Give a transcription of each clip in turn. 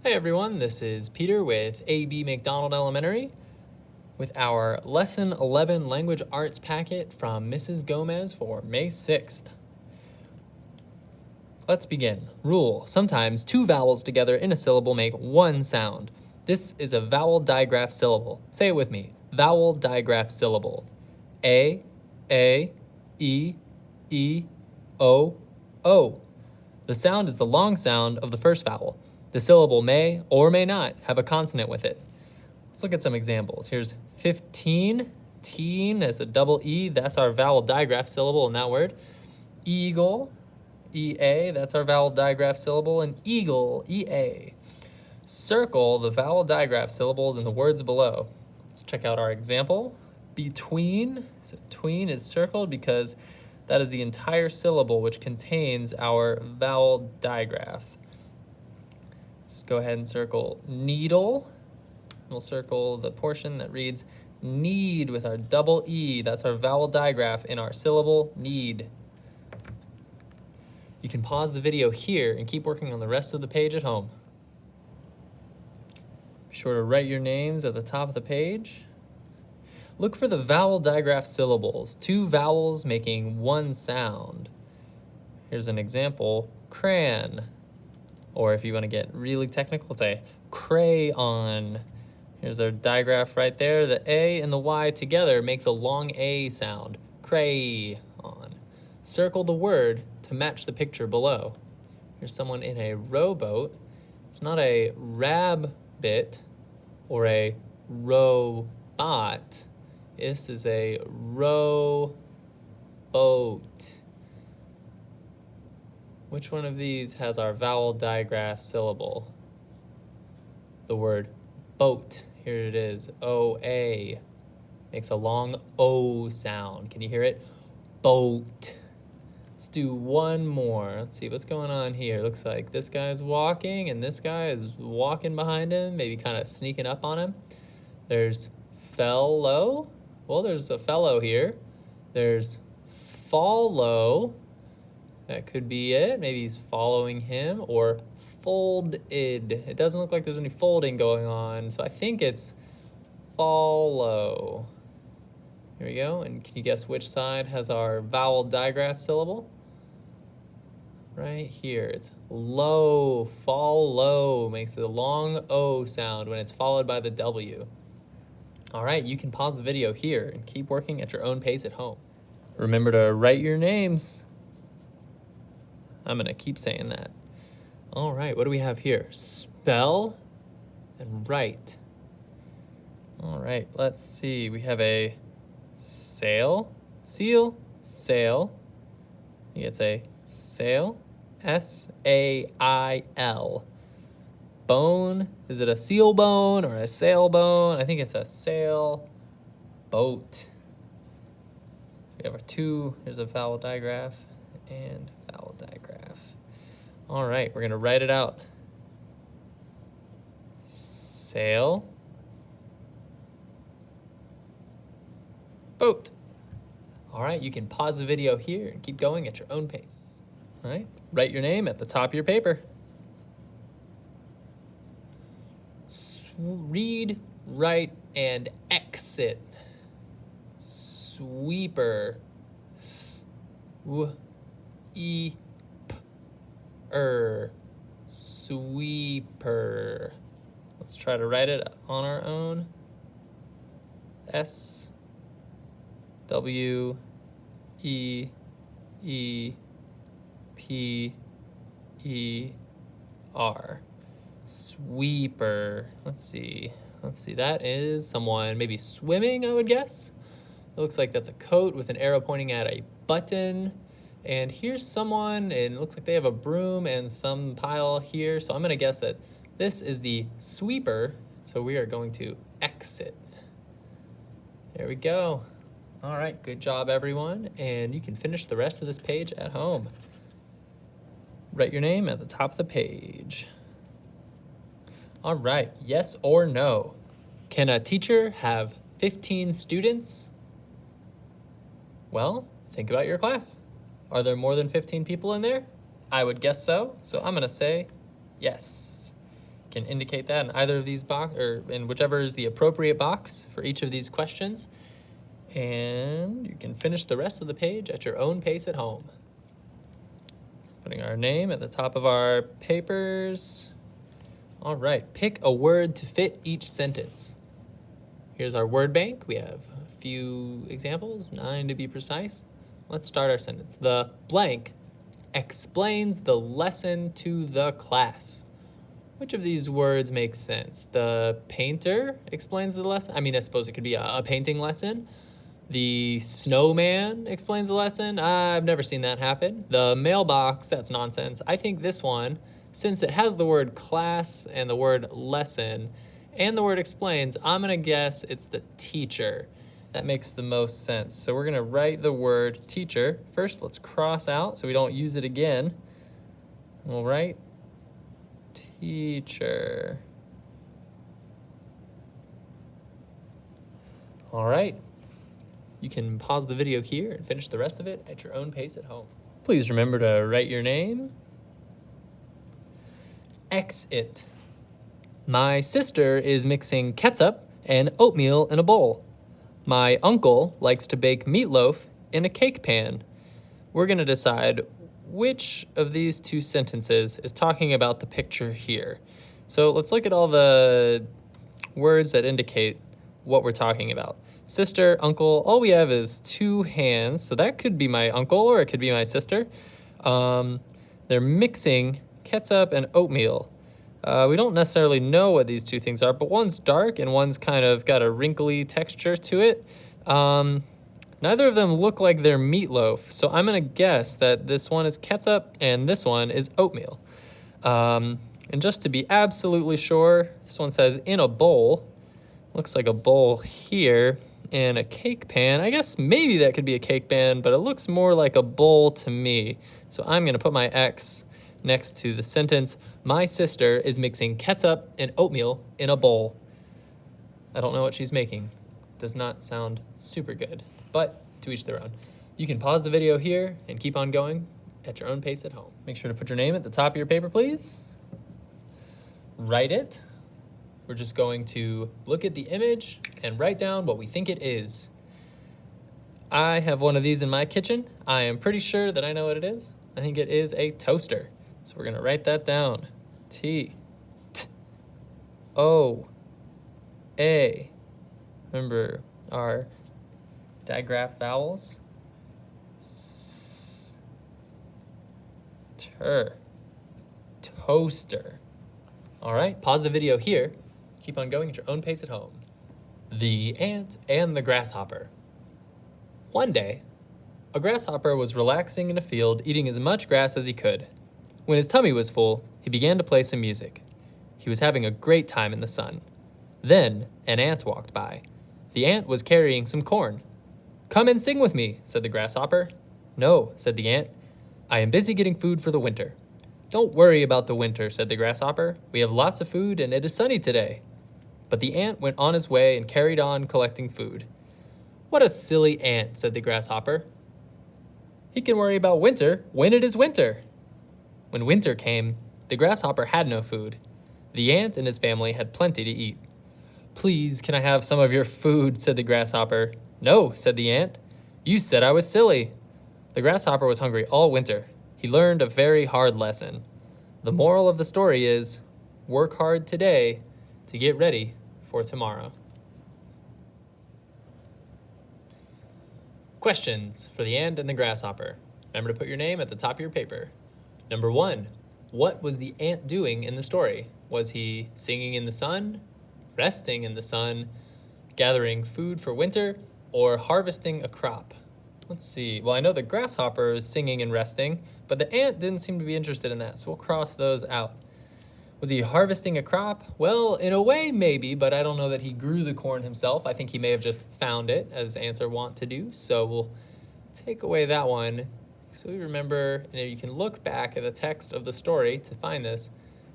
Hi everyone, this is Peter with A.B. McDonald Elementary with our Lesson 11 Language Arts packet from Mrs. Gomez for May 6th. Let's begin. Rule: sometimes two vowels together in a syllable make one sound. This is a vowel digraph syllable. Say it with me. Vowel digraph syllable. A, E, O, O. The sound is the long sound of the first vowel. The syllable may or may not have a consonant with it. Let's look at some examples. Here's 15. Teen as a double E. That's our vowel digraph syllable in that word. Eagle, E-A. That's our vowel digraph syllable. And eagle, E-A. Circle the vowel digraph syllables in the words below. Let's check out our example. Between. So tween is circled because that is the entire syllable which contains our vowel digraph. Let's go ahead and circle needle. We'll circle the portion that reads need with our double E. That's our vowel digraph in our syllable need. You can pause the video here and keep working on the rest of the page at home. Be sure to write your names at the top of the page. Look for the vowel digraph syllables, two vowels making one sound. Here's an example, crayon. Or if you want to get really technical, say crayon. Here's our digraph right there. The A and the Y together make the long A sound, crayon. Circle the word to match the picture below. Here's someone in a rowboat. It's not a rabbit or a robot. This is a rowboat. Which one of these has our vowel digraph syllable? The word boat. Here it is, O-A. Makes a long O sound. Can you hear it? Boat. Let's do one more. Let's see what's going on here. Looks like this guy's walking and this guy is walking behind him, maybe kind of sneaking up on him. There's fellow. Well, there's a fellow here. There's follow. That could be it. Maybe he's following him. Or folded. It doesn't look like there's any folding going on, so I think it's follow. Here we go. And can you guess which side has our vowel digraph syllable? Right here. It's low. Follow makes a long O sound when it's followed by the W. All right, you can pause the video here and keep working at your own pace at home. Remember to write your names. I'm going to keep saying that. All right, what do we have here? Spell and write. All right, let's see. We have a sail, seal, sail. It's a sail, S-A-I-L. Bone, is it a seal bone or a sail bone? I think it's a sail boat. We have our two, here's a vowel digraph and vowel digraph. All right, we're gonna write it out. Sail, boat. All right, you can pause the video here and keep going at your own pace. All right, write your name at the top of your paper. Read, write, and exit. Sweeper. S-w-e-p-er. Sweeper. Let's try to write it on our own. S-W-E-E-P-E-R. Sweeper. Let's see. That is someone maybe swimming, I would guess. It looks like that's a coat with an arrow pointing at a button. And here's someone, and it looks like they have a broom and some pile here. So I'm going to guess that this is the sweeper. So we are going to exit. There we go. All right, good job, everyone. And you can finish the rest of this page at home. Write your name at the top of the page. All right, yes or no? Can a teacher have 15 students? Well, think about your class. Are there more than 15 people in there? I would guess so, so I'm gonna say yes. You can indicate that in either of these box or in whichever is the appropriate box for each of these questions. And you can finish the rest of the page at your own pace at home. Putting our name at the top of our papers. All right, pick a word to fit each sentence. Here's our word bank. We have a few examples, 9 to be precise. Let's start our sentence. The blank explains the lesson to the class. Which of these words makes sense? The painter explains the lesson. I suppose it could be a painting lesson. The snowman explains the lesson. I've never seen that happen. The mailbox, that's nonsense. I think this one, since it has the word class and the word lesson and the word explains, I'm gonna guess it's the teacher. That makes the most sense. So we're gonna write the word teacher. First, let's cross out so we don't use it again. We'll write teacher. All right. You can pause the video here and finish the rest of it at your own pace at home. Please remember to write your name. Exit. My sister is mixing ketchup and oatmeal in a bowl. My uncle likes to bake meatloaf in a cake pan. We're going to decide which of these two sentences is talking about the picture here. So let's look at all the words that indicate what we're talking about. Sister, uncle, all we have is 2 hands, so that could be my uncle or it could be my sister. They're mixing ketchup and oatmeal. We don't necessarily know what these 2 things are, but one's dark and one's kind of got a wrinkly texture to it. Neither of them look like they're meatloaf, so I'm gonna guess that this one is ketchup and this one is oatmeal. And just to be absolutely sure, this one says in a bowl. Looks like a bowl here. And a cake pan, I guess maybe that could be a cake pan, but it looks more like a bowl to me. So I'm gonna put my X next to the sentence, my sister is mixing ketchup and oatmeal in a bowl. I don't know what she's making. Does not sound super good, but to each their own. You can pause the video here and keep on going at your own pace at home. Make sure to put your name at the top of your paper, please. Write it. We're just going to look at the image and write down what we think it is. I have one of these in my kitchen. I am pretty sure that I know what it is. I think it is a toaster. So we're gonna write that down. T, T, O, A. Remember our digraph vowels. S, ter, toaster. All right, pause the video here. Keep on going at your own pace at home. The ant and the grasshopper. One day, a grasshopper was relaxing in a field, eating as much grass as he could. When his tummy was full, he began to play some music. He was having a great time in the sun. Then, an ant walked by. The ant was carrying some corn. "Come and sing with me," said the grasshopper. "No," said the ant. "I am busy getting food for the winter." "Don't worry about the winter," said the grasshopper. "We have lots of food and it is sunny today." But the ant went on his way and carried on collecting food. "What a silly ant," said the grasshopper. "He can worry about winter when it is winter." When winter came, the grasshopper had no food. The ant and his family had plenty to eat. "Please, can I have some of your food?" said the grasshopper. "No," said the ant. "You said I was silly." The grasshopper was hungry all winter. He learned a very hard lesson. The moral of the story is, work hard today to get ready for tomorrow. Questions for the ant and the grasshopper. Remember to put your name at the top of your paper. Number 1, what was the ant doing in the story? Was he singing in the sun, resting in the sun, gathering food for winter, or harvesting a crop? Let's see. Well, I know the grasshopper is singing and resting, but the ant didn't seem to be interested in that, so we'll cross those out. Was he harvesting a crop? Well, in a way, maybe, but I don't know that he grew the corn himself. I think he may have just found it, as ants are wont to do, so we'll take away that one. So we remember, you can look back at the text of the story to find this.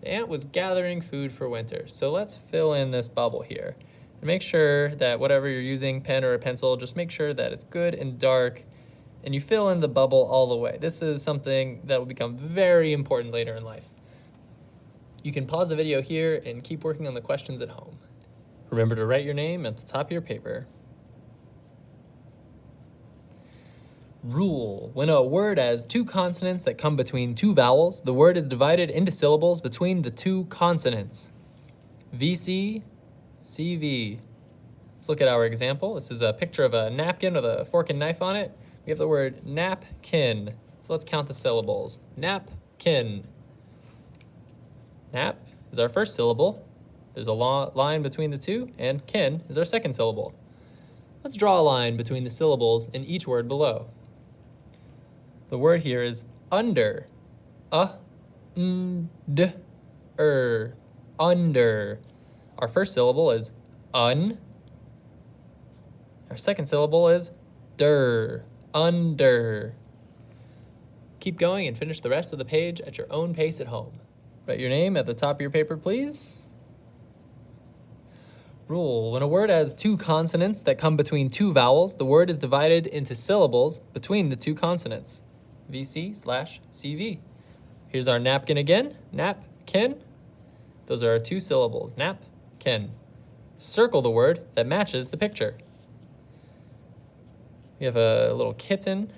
The ant was gathering food for winter. So let's fill in this bubble here. And make sure that whatever you're using, pen or a pencil, just make sure that it's good and dark, and you fill in the bubble all the way. This is something that will become very important later in life. You can pause the video here and keep working on the questions at home. Remember to write your name at the top of your paper. Rule. When a word has two consonants that come between two vowels, the word is divided into syllables between the two consonants. VC, CV. Let's look at our example. This is a picture of a napkin with a fork and knife on it. We have the word napkin. So let's count the syllables. Napkin. Nap is our first syllable. There's a line between the two, and kin is our second syllable. Let's draw a line between the syllables in each word below. The word here is under. Under. Our first syllable is un. Our second syllable is der. Under. Keep going and finish the rest of the page at your own pace at home. Write your name at the top of your paper, please. Rule. When a word has two consonants that come between two vowels, the word is divided into syllables between the two consonants. VC/CV. Here's our napkin again. Napkin. Those are our two syllables. Napkin. Circle the word that matches the picture. We have a little kitten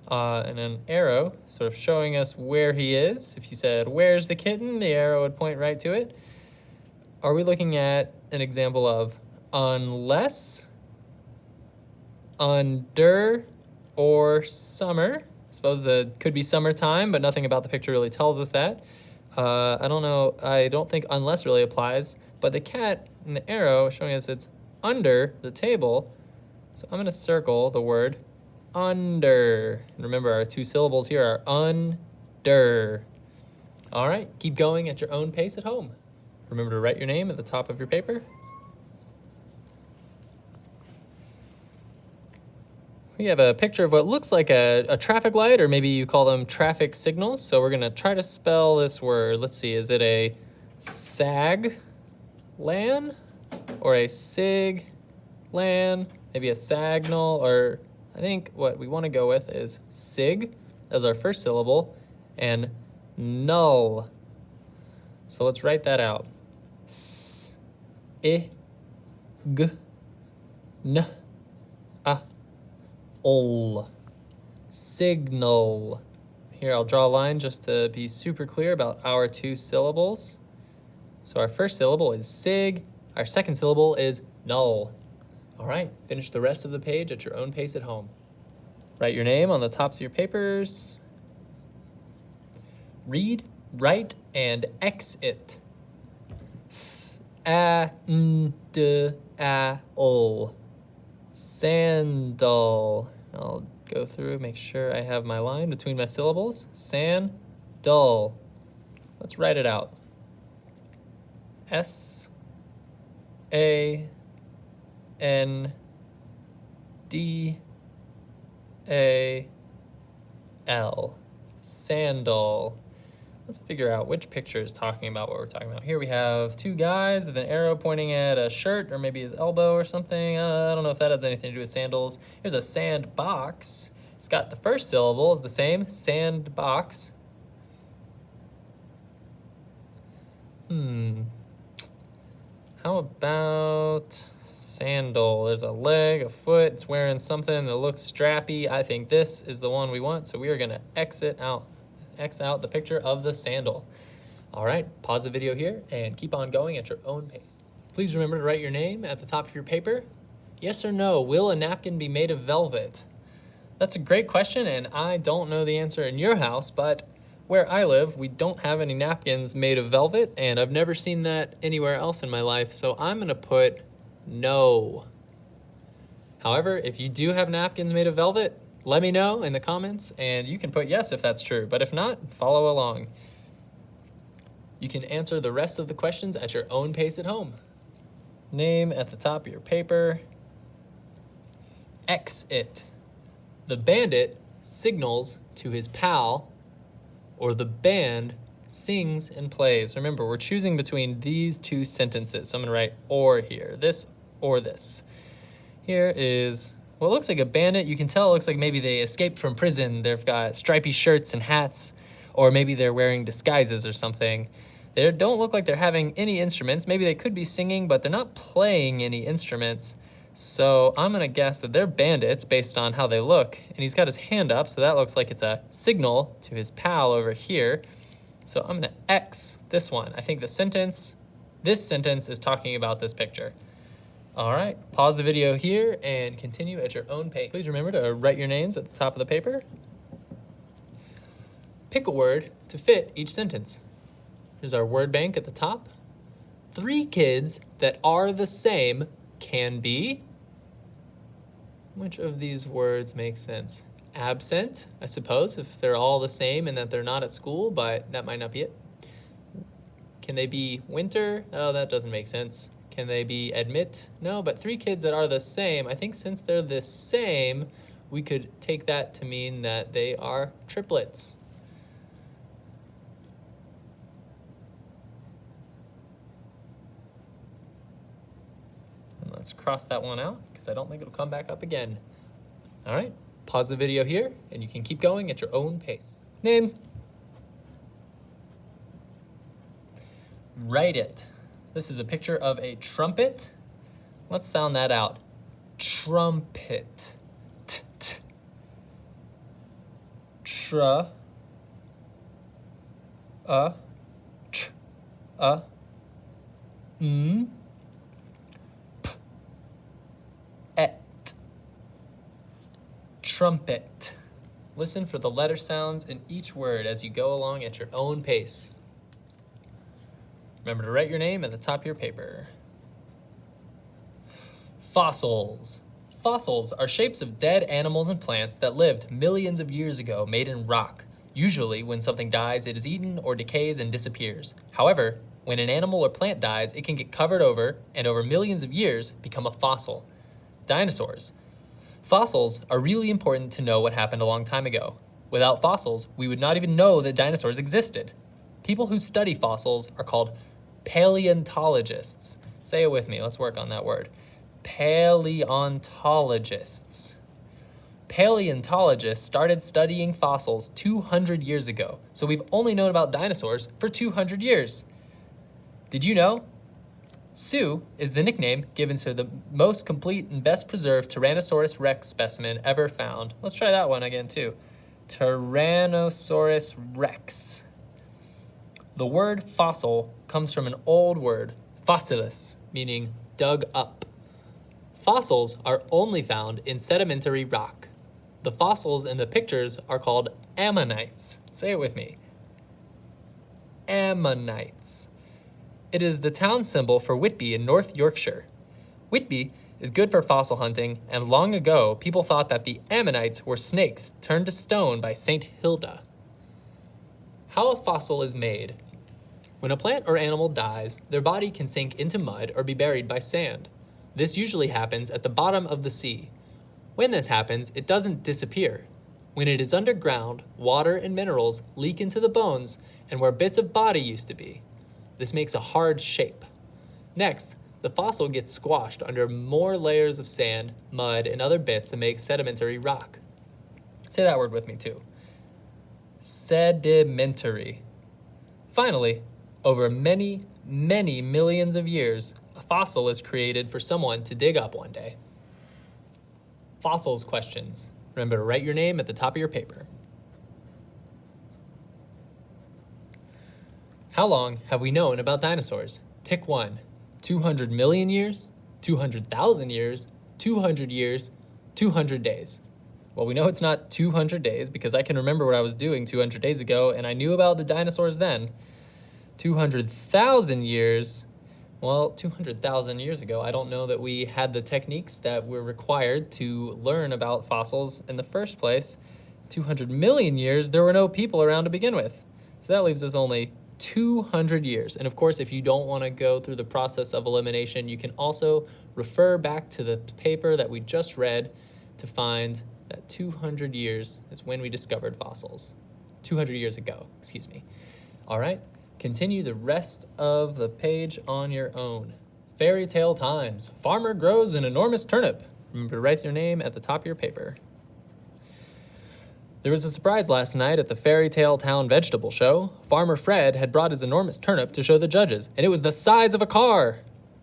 and an arrow sort of showing us where he is. If you said, "Where's the kitten?" the arrow would point right to it. Are we looking at an example of unless, under, or summer? I suppose that could be summertime, but nothing about the picture really tells us that. I don't know. I don't think unless really applies, but the cat and the arrow showing us it's under the table. So I'm going to circle the word under. And remember, our two syllables here are under. All right, keep going at your own pace at home. Remember to write your name at the top of your paper. We have a picture of what looks like a traffic light, or maybe you call them traffic signals. So we're going to try to spell this word. Let's see, is it a sag lan or a sig lan? Maybe a sagnal, or I think what we want to go with is sig as our first syllable and null. So let's write that out. S, I, g, n, a, ol. Signal. Here, I'll draw a line just to be super clear about our two syllables. So our first syllable is sig. Our second syllable is null. All right, finish the rest of the page at your own pace at home. Write your name on the tops of your papers. Read, write, and exit. S, a, n, d, a, ol. Sandal. I'll go through, make sure I have my line between my syllables. Sandal. Let's write it out. S, A, N, D, A, L. Sandal. Let's figure out which picture is talking about what we're talking about. Here we have two guys with an arrow pointing at a shirt or maybe his elbow or something. I don't know if that has anything to do with sandals. Here's a sandbox. It's got the first syllable is the same, sandbox. How about sandal? There's a leg, a foot. It's wearing something that looks strappy. I think this is the one we want, so we are going to X out the picture of the sandal. All right, pause the video here and keep on going at your own pace. Please remember to write your name at the top of your paper. Yes or no, will a napkin be made of velvet? That's a great question, and I don't know the answer in your house, but where I live, we don't have any napkins made of velvet, and I've never seen that anywhere else in my life, so I'm going to put no. However, if you do have napkins made of velvet, let me know in the comments, and you can put yes if that's true, but if not, follow along. You can answer the rest of the questions at your own pace at home. Name at the top of your paper. Exit. The bandit signals to his pal, or the band sings and plays. Remember, we're choosing between these two sentences. So I'm going to write or here, this or this. Here is what looks like a bandit. You can tell it looks like maybe they escaped from prison. They've got stripy shirts and hats, or maybe they're wearing disguises or something. They don't look like they're having any instruments. Maybe they could be singing, but they're not playing any instruments. So I'm gonna guess that they're bandits based on how they look. And he's got his hand up, so that looks like it's a signal to his pal over here. So I'm gonna X this one. I think this sentence is talking about this picture. All right, pause the video here and continue at your own pace. Please remember to write your names at the top of the paper. Pick a word to fit each sentence. Here's our word bank at the top. 3 kids that are the same can be. Which of these words makes sense? Absent, I suppose, if they're all the same and that they're not at school, but that might not be it. Can they be winter? Oh, that doesn't make sense. Can they be admit? No, but 3 kids that are the same. I think since they're the same, we could take that to mean that they are triplets. Let's cross that one out because I don't think it'll come back up again. All right, pause the video here and you can keep going at your own pace. Names. Write it. This is a picture of a trumpet. Let's sound that out. Trumpet. T-t. Tra. Ch. M. Et. Trumpet. Listen for the letter sounds in each word as you go along at your own pace. Remember to write your name at the top of your paper. Fossils. Fossils are shapes of dead animals and plants that lived millions of years ago, made in rock. Usually, when something dies, it is eaten or decays and disappears. However, when an animal or plant dies, it can get covered over and over millions of years become a fossil. Dinosaurs. Fossils are really important to know what happened a long time ago. Without fossils, we would not even know that dinosaurs existed. People who study fossils are called paleontologists. Say it with me, let's work on that word. Paleontologists. Paleontologists started studying fossils 200 years ago, so we've only known about dinosaurs for 200 years. Did you know? Sue is the nickname given to the most complete and best preserved Tyrannosaurus rex specimen ever found. Let's try that one again too. Tyrannosaurus rex. The word fossil comes from an old word, fossilis, meaning dug up. Fossils are only found in sedimentary rock. The fossils in the pictures are called ammonites. Say it with me. Ammonites. It is the town symbol for Whitby in North Yorkshire. Whitby is good for fossil hunting, and long ago, people thought that the ammonites were snakes turned to stone by Saint Hilda. How a fossil is made. When a plant or animal dies, their body can sink into mud or be buried by sand. This usually happens at the bottom of the sea. When this happens, it doesn't disappear. When it is underground, water and minerals leak into the bones and where bits of body used to be. This makes a hard shape. Next, the fossil gets squashed under more layers of sand, mud, and other bits that make sedimentary rock. Say that word with me too. Sedimentary. Finally, over many, many millions of years, a fossil is created for someone to dig up one day. Fossils questions. Remember to write your name at the top of your paper. How long have we known about dinosaurs? Tick 1. 200 million years, 200,000 years, 200 years, 200 days. Well, we know it's not 200 days because I can remember what I was doing 200 days ago and I knew about the dinosaurs then. 200,000 years, well, 200,000 years ago, I don't know that we had the techniques that were required to learn about fossils in the first place. 200 million years, there were no people around to begin with. So that leaves us only 200 years. And of course, if you don't want to go through the process of elimination, you can also refer back to the paper that we just read to find that 200 years is when we discovered fossils. 200 years ago, excuse me. All right, continue the rest of the page on your own. Fairy tale times. Farmer grows an enormous turnip. Remember to write your name at the top of your paper. There was a surprise last night at the Fairy Tale Town vegetable show. Farmer Fred had brought his enormous turnip to show the judges, and it was the size of a car.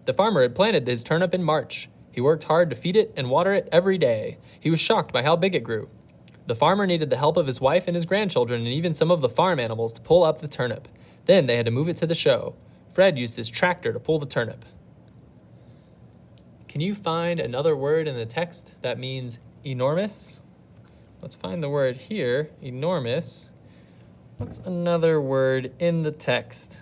The farmer had planted his turnip in March. He worked hard to feed it and water it every day. He was shocked by how big it grew. The farmer needed the help of his wife and his grandchildren and even some of the farm animals to pull up the turnip. Then they had to move it to the show. Fred used his tractor to pull the turnip. Can you find another word in the text that means enormous? Let's find the word here, enormous. What's another word in the text?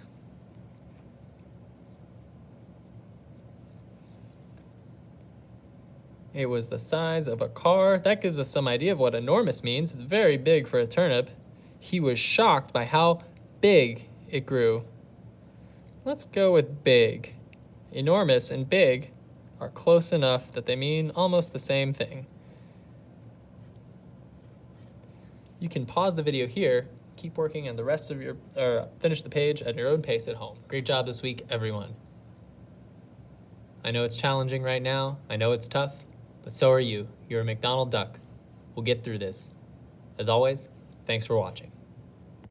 It was the size of a car. That gives us some idea of what enormous means. It's very big for a turnip. He was shocked by how big it grew. Let's go with big. Enormous and big are close enough that they mean almost the same thing. You can pause the video here, keep working on the rest of finish the page at your own pace at home. Great job this week, everyone. I know it's challenging right now. I know it's tough, but so are you. You're a McDonald duck. We'll get through this. As always, thanks for watching.